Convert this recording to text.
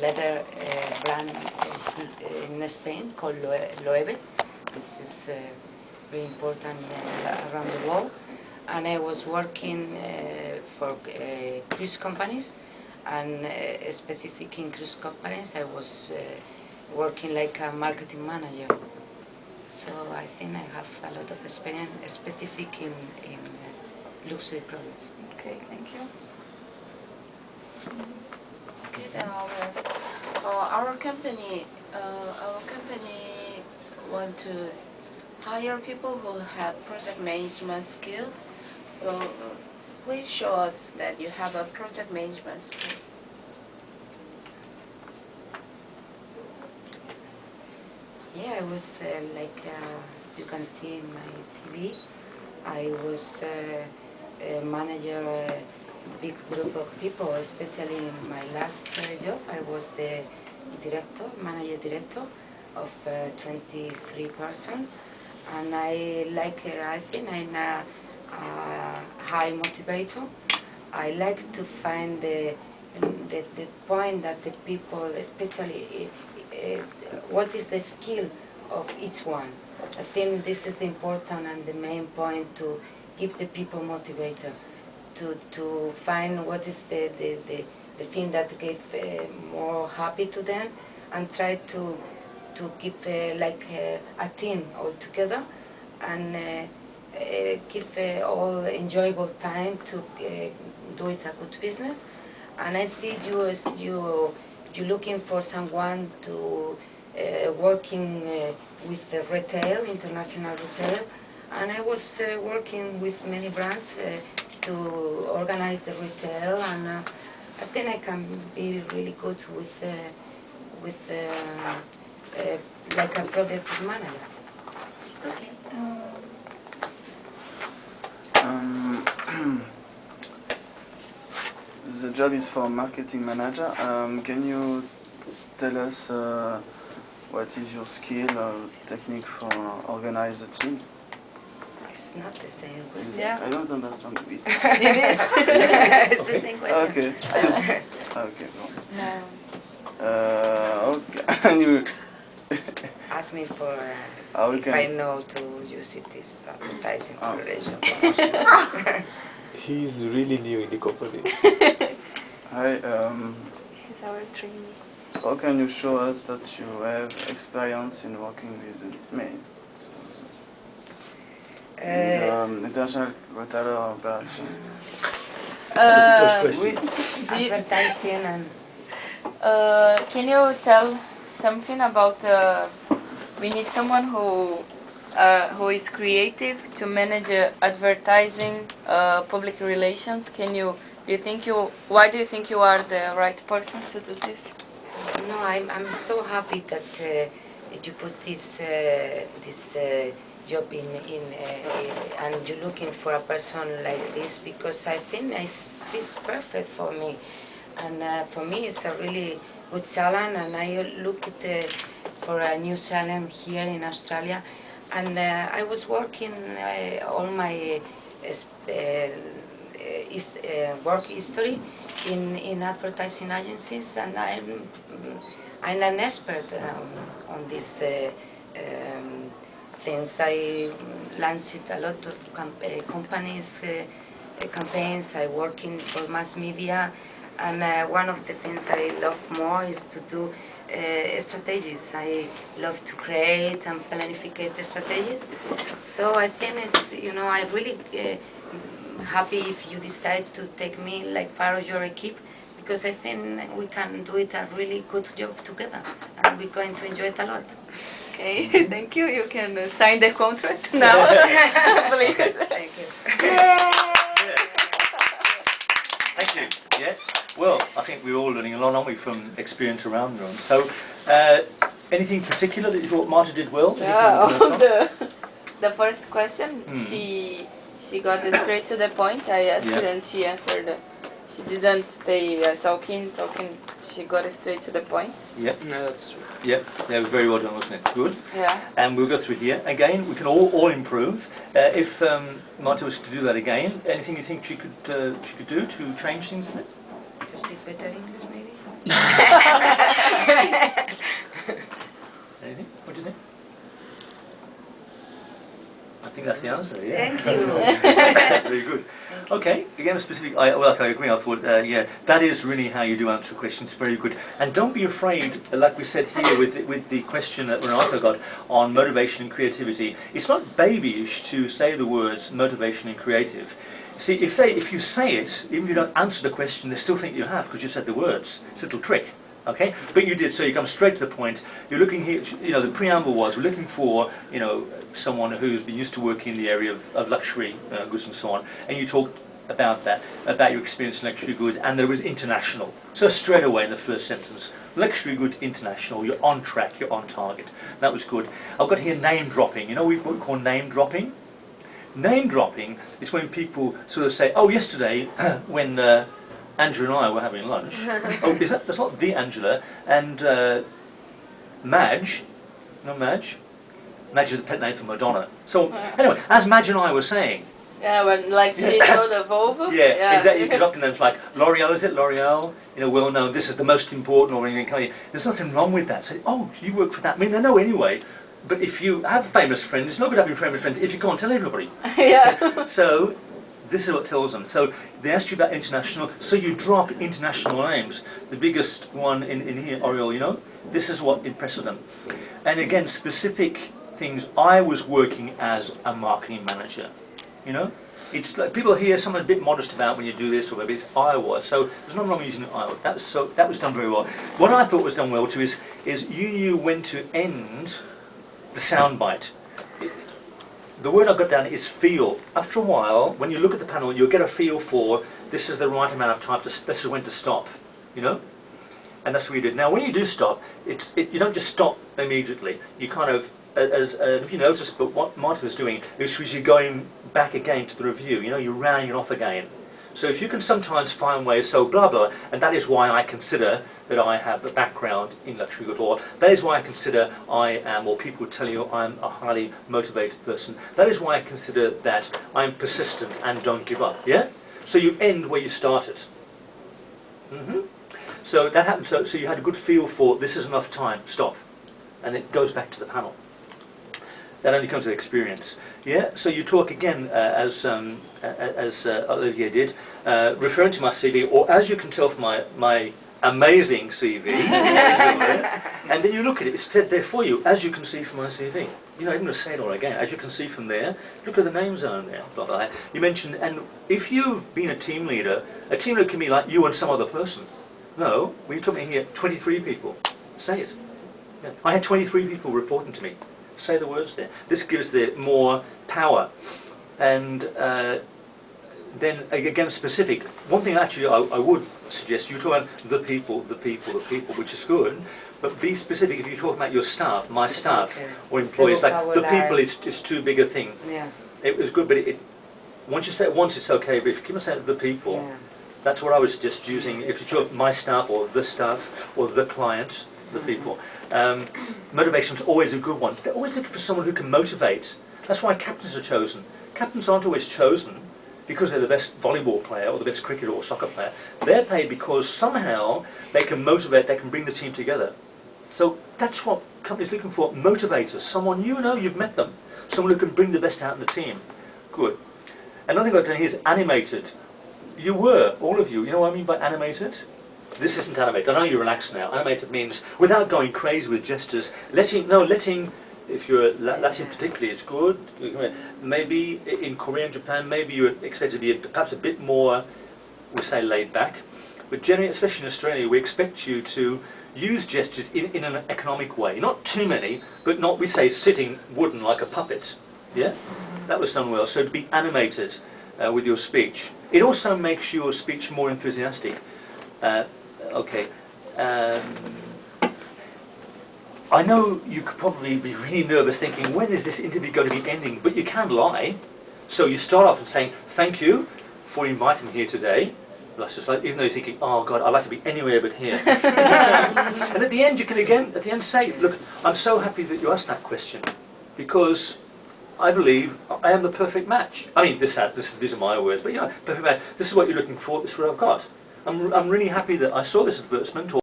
leather brand in Spain called Loewe. This is very important around the world. And I was working for cruise companies, and specific in cruise companies I was working like a marketing manager. So I think I have a lot of experience specific in luxury products. Okay, thank you. Okay, then I'll ask. Our company want to hire people who have project management skills. So please show us that you have a project management skills. Yeah, I was you can see in my CV, I was a manager a big group of people, especially in my last job. I was the manager director of 23 persons, and I think I'm a high motivator. I like to find the point that the people, especially what is the skill of each one. I think this is important and the main point to keep the people motivated, to find what is the thing that gets more happy to them, and try to keep a team all together, and give all enjoyable time to do it a good business. And I see you as you're looking for someone to working with the retail, international retail, and I was working with many brands to organize the retail, and I think I can be really good with like a product manager. Okay. The job is for marketing manager. Can you tell us what is your skill or technique for organize a team? It's not the same question. Yeah. I don't understand it. It is. It's the same question. Okay. Okay. No. Okay. You Ask me for if okay. I know to use it as advertising relation. He's really new in the company. Hi. He's our trainee. How can you show us that you have experience in working with men? International retailer operation. Advertising and Can you tell something about? We need someone who is creative to manage advertising, public relations. Why do you think you are the right person to do this? no, I'm so happy that you put this job in and you're looking for a person like this, because I think it's perfect for me, and for me it's a really good challenge, and I look at for a new challenge here in Australia, and I was working all my work history in advertising agencies, and I'm an expert on these things. I launched a lot of companies, campaigns. I working for mass media, and one of the things I love more is to do strategies. I love to create and planificate strategies. So I think it's, I really happy if you decide to take me like part of your equipe, because I think we can do it a really good job together, and we're going to enjoy it a lot. Okay, thank you. You can sign the contract now. Please. Thank you. Thank you. Yeah. Well, I think we're all learning a lot, aren't we, from experience around the room. So, anything particular that you thought Marta did well? The first question, she got it straight to the point. I asked and she answered. She didn't stay talking. She got it straight to the point. Yeah. No, that's true. Yeah, that was very well done, wasn't it? Good. Yeah. And we'll go through here. Again, we can all improve. If Marta was to do that again, anything you think she could do to change things a bit? To speak better English, maybe? think that's the answer, yeah. Thank you. Very good. Okay, again, a specific, I agree, I thought, yeah, that is really how you do answer questions, very good. And don't be afraid, like we said here with the question that Renato got on motivation and creativity, it's not babyish to say the words motivation and creative. See, if you say it, even if you don't answer the question, they still think you have, because you said the words. It's a little trick. Okay, but you did, so you come straight to the point. You're looking here, you know, the preamble was, we're looking for, you know, someone who's been used to working in the area of luxury goods and so on, and you talked about that, about your experience in luxury goods, and there was international. So straight away in the first sentence, luxury goods international, you're on track, you're on target. That was good. I've got here name dropping. You know what we call name dropping? Name dropping is when people sort of say, oh, yesterday when Angela and I were having lunch. Oh, that's not the Angela. And Madge, no Madge? Madge is the pet name for Madonna. So anyway, as Madge and I were saying. Yeah, when like she told the Volvo. Yeah, exactly. You get up to them, it's like L'Oreal, is it L'Oreal? You know, well known. This is the most important. Or anything. There's nothing wrong with that. Say, oh, you work for that. I mean, they know anyway. But if you have famous friends, it's not good having famous friends if you can't tell everybody. Yeah. So. This is what tells them. So they asked you about international, so you drop international names. The biggest one in here, Oriole, you know? This is what impresses them. And again, specific things. I was working as a marketing manager, you know? It's like people here, someone a bit modest about when you do this, or maybe it's I was. So there's nothing wrong with using I was. That was done very well. What I thought was done well too is you knew when to end the soundbite. The word I got down is feel. After a while, when you look at the panel, you'll get a feel for this is the right amount of time, this is when to stop, you know? And that's what you did. Now, when you do stop, you don't just stop immediately. You kind of, if you notice, but what Marta was doing is you're going back again to the review, you know, you're rounding it off again. So if you can sometimes find ways, so blah, blah, and that is why I consider that I have a background in luxury goods, or that is why I consider I am, or people tell you I'm a highly motivated person. That is why I consider that I'm persistent and don't give up, yeah? So you end where you started. So that happened, so you had a good feel for this is enough time, stop. And it goes back to the panel. That only comes with experience. Yeah. So you talk again, as Olivier did, referring to my CV, or as you can tell from my amazing CV, and then you look at it. It's said there for you, as you can see from my CV. You know, I'm going to say it all again. As you can see from there, look at the name zone there. Blah, blah. You mentioned, and if you've been a team leader can be like you and some other person. No, when you took me here, 23 people. Say it. Yeah. I had 23 people reporting to me. Say the words there. This gives the more power. And then again, specific. One thing actually I would suggest, you talk about the people, which is good, but be specific. If you talk about your staff, my staff, or employees, like the people is too big a thing. Yeah. It was good, but once you say it once, it's okay, but if you keep on saying the people, Yeah. that's what I was just using. If you talk my staff, or the staff, or the client, the people. Motivation's always a good one. They're always looking for someone who can motivate. That's why captains are chosen. Captains aren't always chosen because they're the best volleyball player or the best cricketer or soccer player. They're paid because somehow they can motivate, they can bring the team together. So that's what companies are looking for, motivators. Someone you know, you've met them. Someone who can bring the best out in the team. Good. Another thing I've done here is animated. You were, all of you know what I mean by animated? This isn't animated. I know you're relaxed now. Animated means without going crazy with gestures, letting, if you're Latin particularly, it's good. Maybe in Korea and Japan, maybe you expect to be perhaps a bit more, we say laid back. But generally, especially in Australia, we expect you to use gestures in an economic way. Not too many, but not, we say, sitting wooden like a puppet. Yeah? That was done well. So to be animated with your speech. It also makes your speech more enthusiastic. Okay. I know you could probably be really nervous thinking, when is this interview going to be ending? But you can lie. So you start off and saying, thank you for inviting me here today. That's just like, even though you're thinking, oh God, I'd like to be anywhere but here. And at the end, you can again, at the end say, look, I'm so happy that you asked that question, because I believe I am the perfect match. I mean, these are my words, but yeah, perfect match. This is what you're looking for, this is what I've got. I'm really happy that I saw this advertisement,